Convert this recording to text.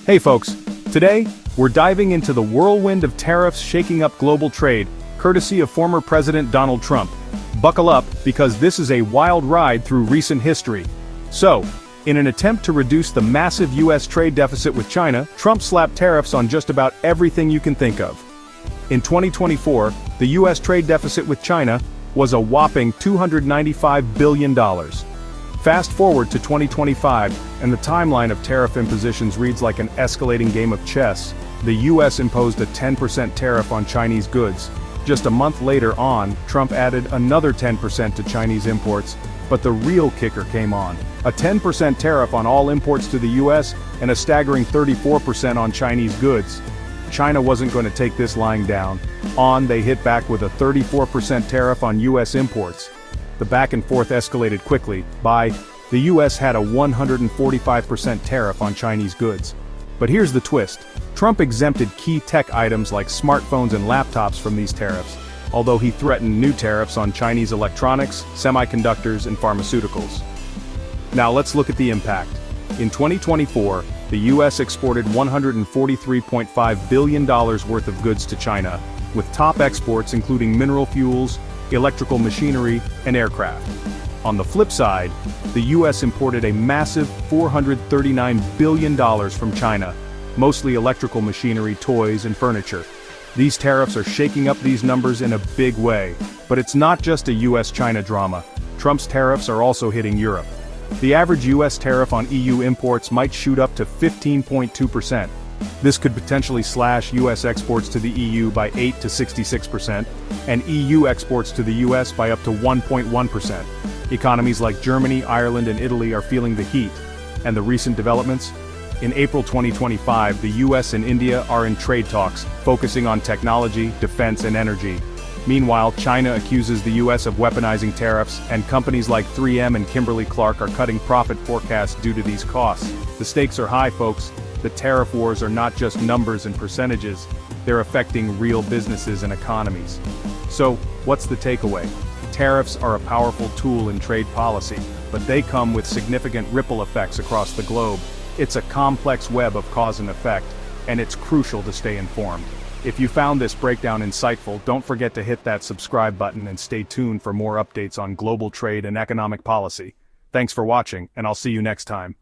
Hey folks, today, we're diving into the whirlwind of tariffs shaking up global trade, courtesy of former President Donald Trump. Buckle up, because this is a wild ride through recent history. So, in an attempt to reduce the massive US trade deficit with China, Trump slapped tariffs on just about everything you can think of. In 2024, the US trade deficit with China was a whopping $295 billion. Fast forward to 2025, and the timeline of tariff impositions reads like an escalating game of chess. The US imposed a 10% tariff on Chinese goods. Just a month later on, Trump added another 10% to Chinese imports, but the real kicker came on. A 10% tariff on all imports to the US, and a staggering 34% on Chinese goods. China wasn't going to take this lying down. They hit back with a 34% tariff on US imports. The back and forth escalated quickly. The US had a 145% tariff on Chinese goods. But here's the twist. Trump exempted key tech items like smartphones and laptops from these tariffs, although he threatened new tariffs on Chinese electronics, semiconductors, and pharmaceuticals. Now let's look at the impact. In 2024, the US exported $143.5 billion worth of goods to China, with top exports including mineral fuels, electrical machinery, and aircraft. On the flip side, the US imported a massive $439 billion from China, mostly electrical machinery, toys, and furniture. These tariffs are shaking up these numbers in a big way, but it's not just a US-China drama. Trump's tariffs are also hitting Europe. The average US tariff on EU imports might shoot up to 15.2%. This could potentially slash US exports to the EU by 8 to 66%, and EU exports to the US by up to 1.1%. Economies like Germany, Ireland, and Italy are feeling the heat. And the recent developments? In April 2025, the US and India are in trade talks, focusing on technology, defense, and energy. Meanwhile, China accuses the US of weaponizing tariffs, and companies like 3M and Kimberly-Clark are cutting profit forecasts due to these costs. The stakes are high, folks. The tariff wars are not just numbers and percentages, they're affecting real businesses and economies. So, what's the takeaway? Tariffs are a powerful tool in trade policy, but they come with significant ripple effects across the globe. It's a complex web of cause and effect, and it's crucial to stay informed. If you found this breakdown insightful, don't forget to hit that subscribe button and stay tuned for more updates on global trade and economic policy. Thanks for watching, and I'll see you next time.